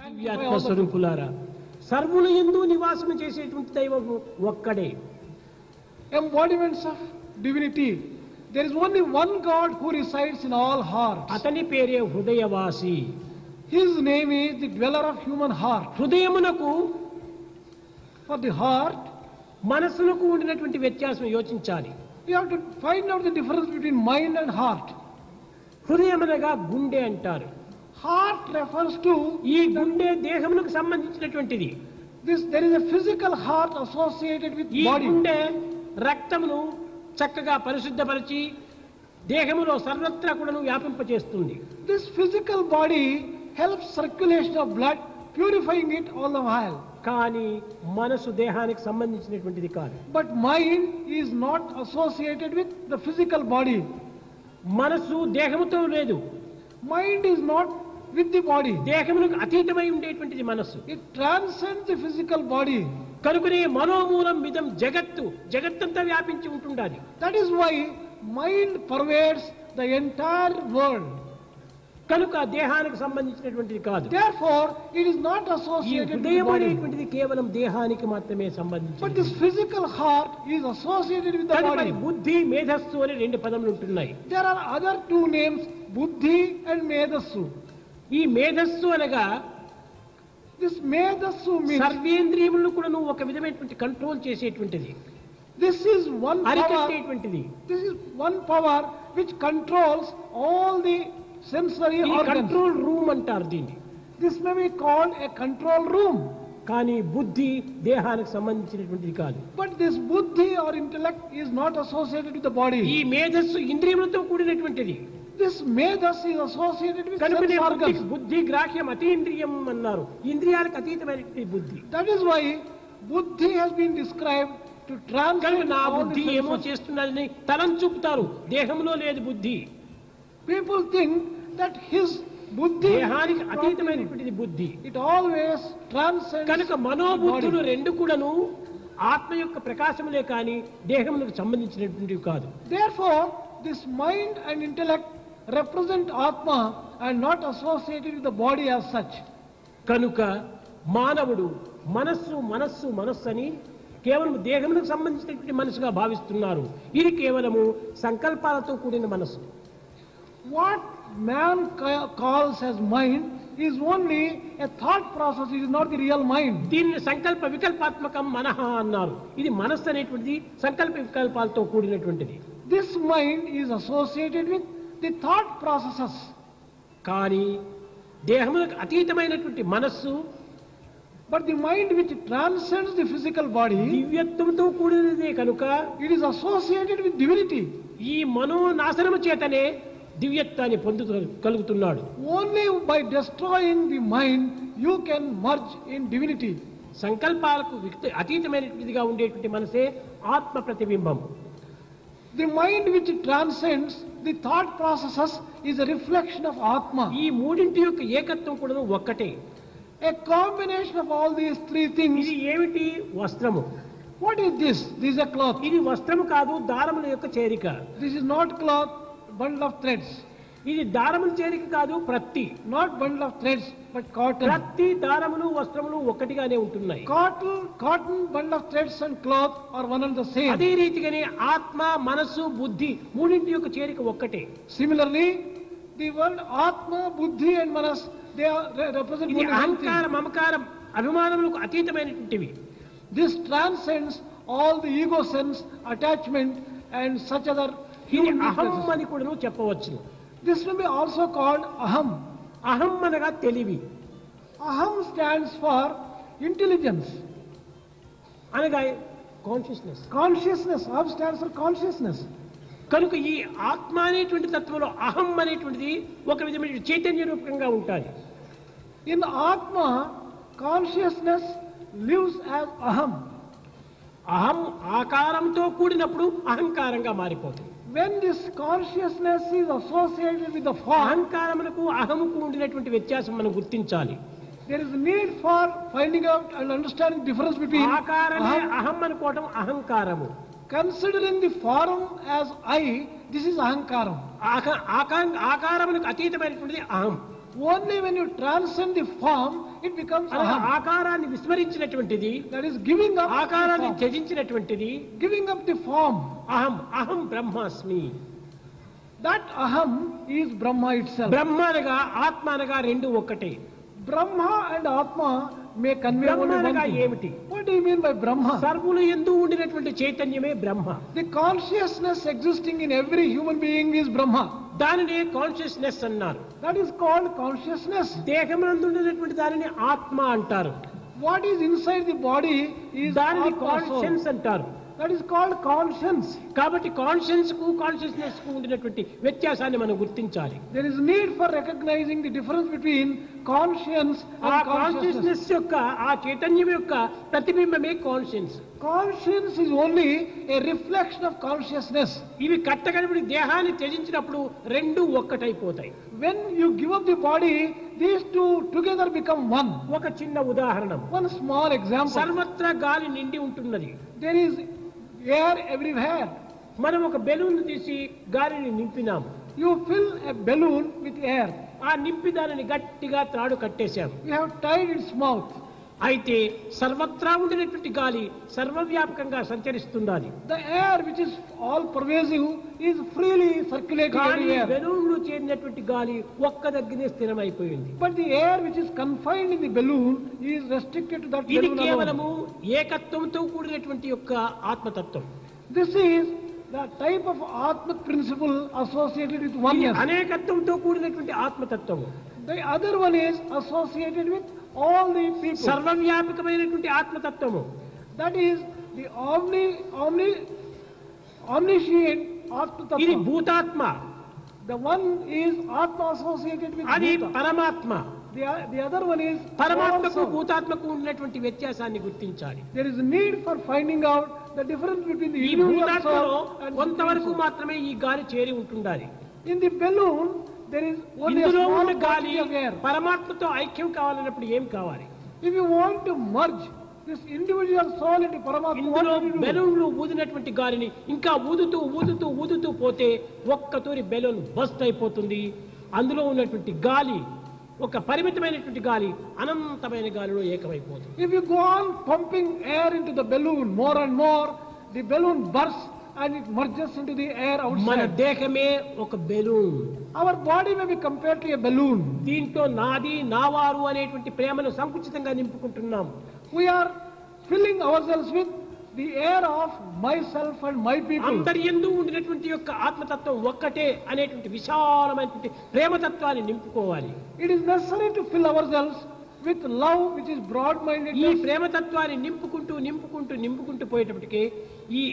దివ్యాత్మ స్వరూపులారా, సర్వుల యందు నివాసము చేసేటువంటి దైవము ఒక్కడే. Embodiments of divinity. There is only one God who resides in all hearts. అతని పేరే హృదయవాసి. His name is the dweller of human heart. హృదయమునకు For the heart, మనసులకు ఉండినటువంటి వ్యత్యాసం యోచించాలి. you have to find out the difference between mind and heart. హృదయమనగా గుండె అంటారు. Heart refers to ఈ గుండె దేహమునకు సంబంధించినటువంటిది. this. There is a physical heart associated with ఈ body. గుండె రక్తమును చక్కగా పరిశుద్ధపరిచి దేహములో సర్వత్రా కూడాను వ్యాపింపచేస్తుంది. This physical body helps circulation of blood, purifying it all the while. కానీ మనసు దేహానికి సంబంధించినటువంటిది కాదు. But mind is not associated with the physical body. మనసు దేహముతో లేదు. Mind is not with the body. దేహమునకు అతీతమై ఉండేటువంటిది మనసు. It transcends the physical body. కనుకనే మనోమూలం మిదం జగత్తు, జగత్తంతా వ్యాపించి ఉంటుండాలి. That is why mind pervades the entire world. కనుక దేహానికి సంబంధించినటువంటిది కాదు. Therefore, it is not ఈ associated with the హృదయం body. అనేటువంటిది కేవలం దేహానికి మాత్రమే But సంబంధించింది. this physical heart is associated with the తదుపరి body. బుద్ధి, మేధస్సు అనే రెండు పదములు ఉంటున్నాయి. There are other two names, Buddhi and Medassu. ఈ మేధస్సు అనగా This Medassu means సర్వేంద్రియములను కూడా నువ్వు ఒక విధమైనటువంటి కంట్రోల్ చేసేటువంటిది, this is one power. అరికట్టేటువంటిది. This is one power which controls all the sensory ఈ organs. కంట్రోల్ రూమ్ అంటారు దీన్ని. This may be called a control room. కానీ బుద్ధి దేహానికి సంబంధించినటువంటిది కాదు. But this buddhi or intellect is not associated with the ఈ body. మేధస్సు ఇంద్రియములతో కూడినటువంటిది. This medas is associated with కనుకనే sense organs. బుద్ధి గ్రాహ్యం అతీంద్రియం అన్నారు. ఇంద్రియాలకు అతీతమైనటువంటి బుద్ధి. That is why buddhi has been described to కనుక transcend నా all the బుద్ధి ఏమో senses. చేస్తున్నదని తలం చూపుతారు. దేహంలో లేదు బుద్ధి. People think that his buddhi, దేహానికి అతీతమైనటువంటిది బుద్ధి. it always transcends కనుక the మనోబుద్ధులు body. రెండు కూడాను ఆత్మ యొక్క ప్రకాశములే కానీ దేహములకు సంబంధించినటువంటివి కాదు. Therefore, this mind and intellect represent Atma and not associated with the body as such. కనుక మానవుడు మనస్సు మనస్సు మనస్సు అని కేవలం దేహములకు సంబంధించినటువంటి మనసుగా భావిస్తున్నారు. ఇది కేవలము సంకల్పాలతో కూడిన మనసు. What man calls as mind is only a thought process, it is not the real mind. దీన్ని సంకల్ప వికల్పాత్మకం మనః అన్నారు. ఇది మనస్సు అనేటువంటిది సంకల్ప వికల్పాలతో కూడినటువంటిది. This mind is associated with the thought processes. కానీ దేహములకు అతీతమైనటువంటి మనస్సు But the mind which transcends the physical body, దివ్యత్వంతో కూడినదే కనుక it is associated with divinity. ఈ మనోనాశనము చేతనే దివ్యత్వాన్ని కలుగుతున్నాడు. Only by destroying the mind you can merge in divinity. సంకల్పాలకు అతీతమైనటువంటిదిగా ఉండేటువంటి మనసే ఆత్మ ప్రతిబింబం. The mind which transcends the thought processes is a reflection of Atma. ఈ మూడింటి యొక్క ఏకత్వం కూడా ఒక్కటే. A combination of all these three things. ఇది ఏమిటి? వస్త్రము. What is this? This is a cloth. ఇది వస్త్రము కాదు, దారముల యొక్క చేరిక. This is not cloth, bundle of threads. ఇది దారముల చేరిక కాదు, ప్రత్తి. Not bundle of threads, but cotton. ప్రత్తి, దారములు, వస్త్రములు ఒక్కటిగానే ఉంటున్నాయి. Cotton, bundle of threads and cloth are one and the same. అదే రీతిగానే ఆత్మ, మనస్సు, బుద్ధి మూడింటి యొక్క చేరిక ఒక్కటే. Similarly, the word Atma, Buddhi and Manas, they represent ఇది only one అహంకార, thing. మమకారం, అభిమానములకు అతీతమైనటువంటివి. This transcends all the ego sense, attachment and such other ఇది human అహం weaknesses. అని కూడా చెప్పవచ్చు. This will be also called Aham. అహం అనగా తెలివి, Aham stands for intelligence. అనగా consciousness. Consciousness. Aham stands for consciousness. కనుక ఈ ఆత్మ అనేటువంటి తత్వంలో అహం అనేటువంటిది ఒక విధమైన చైతన్య రూపంగా ఉంటుంది. In Atma, consciousness lives as Aham. అహం ఆకారంతో కూడినప్పుడు అహంకారంగా మారిపోతుంది. When this consciousness is associated with the form, అహంకారమునకు అహముకు ఉండినటువంటి వ్యత్యాసం మనం గుర్తించాలి. there is a need for finding out and understanding the difference between ఆకారమే Aham. అహం అనుకోవటం అహంకారము. Considering the form as I, this is Ahankaram. ఆకారమునకు అతీతమైనటువంటిది అహం. Only when you transcend the form, it becomes అనగా aham. ఆకారాన్ని విస్మరించినటువంటిది, That is giving up the ఆకారాన్ని form. త్యజించినటువంటిది Giving up the form. అహం. అహం బ్రహ్మాస్మి. That aham is Brahma itself. బ్రహ్మ అనగా ఆత్మ అనగా రెండు ఒక్కటే. Brahma and Atma may convey only Brahma one అనగా thing. ఏమిటి? What do you mean by Brahma? సర్వులు యందు ఉండినటువంటి చైతన్యమే బ్రహ్మ. The consciousness existing in every human being is Brahma. దానినే కాన్షియస్నెస్ అన్నారు. That is called consciousness. దేహమునందు ఉండినటువంటి దానిని ఆత్మ అంటారు. What is inside the body is దానిని Atma soul. కాన్షియన్స్ అంటారు. That is called conscience. కాబట్టి కాన్షియన్స్ కు కాన్షియస్నెస్ కు ఉండినటువంటి వ్యత్యాసాన్ని మనం గుర్తించాలి. There is need for recognizing the difference between conscience ఆ and consciousness. కాన్షియస్నెస్ యొక్క ఆ చైతన్యం యొక్క ప్రతిబింబమే conscience. Conscience is only a reflection of consciousness. ఇవి కట్టగలిపి దేహాన్ని త్యజించినప్పుడు రెండు ఒక్కటైపోతాయి. When you give up the body, these two together become one. ఒక చిన్న ఉదాహరణ, One small example. సర్వత్రా గాలి నిండి ఉంటున్నది. There is air everywhere. మనం ఒక బెలూన్ తీసి గాలిని నింపినాం. You fill a balloon with air. ఆ నింపి దానిని గట్టిగా త్రాడు కట్టేశాం. You have tied its mouth. అయితే సర్వత్రా ఉండినటువంటి గాలి సర్వవ్యాపకంగా సంచరిస్తున్నది. The air which is all pervasive is freely circulating కానీ everywhere. బెలూన్లో చేరినటువంటి గాలి ఒక్క దగ్గరే స్థిరమైపోయింది. But the air which is confined in the balloon is restricted to that ఇది balloon కేవలము alone. ఏకత్వంతో కూడినటువంటి యొక్క ఆత్మతత్వం. This is the type of Atmic principle associated with ఇది oneness. అనేకత్వంతో కూడినటువంటి ఆత్మతత్వము. The other one is associated with all the people. సర్వవ్యాపకమైనటువంటి ఆత్మతత్వము. That is the omniscient ఇది Atma. భూతాత్మ, The one is Atma associated with అది Bhuta. పరమాత్మ. The other one is పరమాత్మకు soul. భూతాత్మకు ఉన్నటువంటి వ్యత్యాసాన్ని గుర్తించాలి. There is need for finding out the difference between the ఈ individual భూతాత్మలో soul and కొంతవరకు the soul. మాత్రమే ఈ గాలి చేరి ఉంటుండాలి. In the balloon, there is only a ఇందులో small ఉన్న గాలి quantity of air. పరమాత్మతో ఐక్యం కావాలన్నప్పుడు ఏం కావాలి? If you want to merge this individual soul into Paramatma, ఇందులో what do you do? బెలూన్లు ఊదినటువంటి గాలిని ఇంకా ఊదుతూ ఊదుతూ ఊదుతూ పోతే ఒక్కతూరి బెలూన్ బస్ట్ అయిపోతుంది. అందులో ఉన్నటువంటి గాలి ఒక పరిమితమైనటువంటి గాలి అనంతమైన గాలిలో ఏకమైపోతుంది. If you go on pumping air into the balloon more and more, the balloon bursts and it merges into the air మన outside. దేహమే ఒక balloon. Our body may be compared to a balloon. దీంట్లో నాది నావారు అనేటువంటి ప్రేమను సంకుచితంగా నింపుకుంటున్నాం. We are filling ourselves with the air of myself and my people. అందరి యందు ఉండినటువంటి యొక్క ఆత్మతత్వం ఒక్కటే అనేటువంటి విశాలమైనటువంటి ప్రేమతత్వాన్ని నింపుకోవాలి. It is necessary to fill ourselves with love which is ఈ broad-mindedness. ప్రేమతత్వాన్ని నింపుకుంటూ నింపుకుంటూ నింపుకుంటూ పోయేటప్పటికి ఈ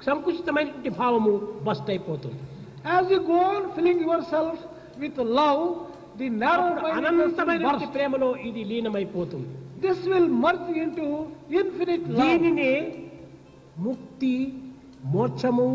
సంకుచితమైనటువంటి భావము బస్ట్ అయిపోతుంది. As you go on filling yourself with love, the narrow-mindedness will అనంతమైనటువంటి burst. ప్రేమలో ఇది లీనమైపోతుంది. This will merge into infinite love. దీనినే ముక్తి, మోక్షము,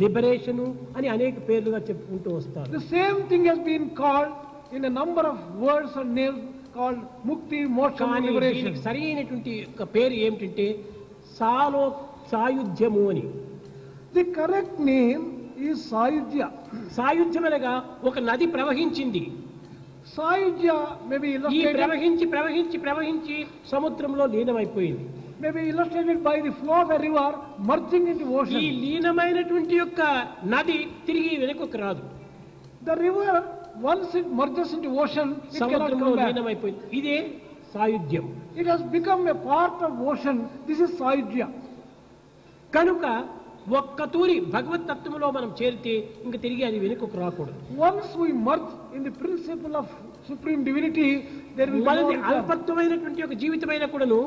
లిబరేషను అని అనేక పేర్లుగా చెప్పుకుంటూ వస్తారు. The same thing has been called in a number of words and names called Mukti, Moksha, కానీ Liberation. దీనికి సరైనటువంటి యొక్క పేరు ఏమిటంటే సాయుధ్యము అని. The correct name is Sayujya. సాయుధ్యం అనగా ఒక నది ప్రవహించింది. Sayujya may be ఈ illustrated, ప్రవహించి ప్రవహించి ప్రవహించి సముద్రంలో లీనమైపోయింది. may be illustrated by the flow of a river merging into ఈ ocean. లీనమైనటువంటి యొక్క నది తిరిగి వెనుకకు రాదు. The river, once it merges into ocean, it cannot సముద్రంలో come back. లీనమైపోయింది. ఇదే సాయుధ్యం. It has become a part of ocean. This is Sayujya. కనుక ఒక్కతూరి భగవత్ తత్వములో మనం చేరితే ఇంక తిరిగి అది వెనుకకు రాకూడదు. Once we merge in the principle of supreme divinity, there will be no మనది return. అల్పత్వమైనటువంటి ఒక జీవితమైన కూడాను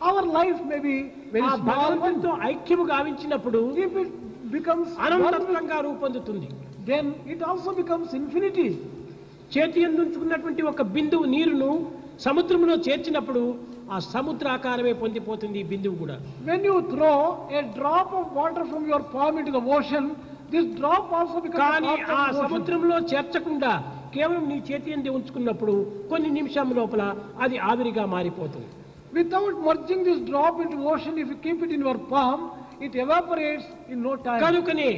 Our life may be very ఆ small, but భగవంతునితో ఐక్యము గావించినప్పుడు if it becomes one, అనంతత్వంగా రూపొందుతుంది. then it also becomes infinity. చేతి ఎందుకున్నటువంటి ఒక బిందువు నీరును సముద్రంలో చేర్చినప్పుడు ఆ సముద్ర ఆకారమే పొందిపోతుంది ఈ బిందువు కూడా. When you throw a drop of water from your palm into the ocean, this drop also becomes a కానీ part ఆ of the ocean. సముద్రంలో చేర్చకుండా కేవలం నీ చేతి ఎందు ఉంచుకున్నప్పుడు కొన్ని నిమిషం లోపల అది ఆవిరిగా మారిపోతుంది. Without merging this drop into ocean, if you keep it in your palm, it evaporates in no time. కనుకనే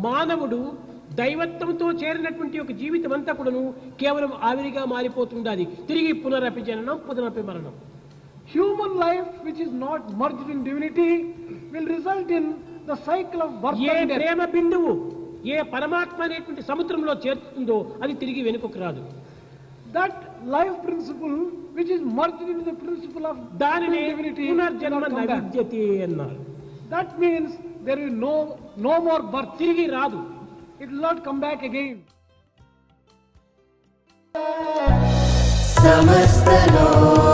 మానవుడు దైవత్వంతో చేరినటువంటి ఒక జీవితం అంతా కూడాను కేవలం ఆవిరిగా మారిపోతుండాలి. తిరిగి పునరపి జననం పునరపి మరణం. Human life which is not merged in divinity will result in the cycle of birth A and death. ప్రేమ బిందువు ఏ పరమాత్మ అనేటువంటి సముద్రంలో చేరుతుందో అది తిరిగి వెనుకకు రాదు. That life principle which is merged into the principle of దానిని divinity పునర్జన్మ will not come back. నవిద్యతే అన్నారు. That means there will no more birth. తిరిగి రాదు. It will not come back again. समस्त लोक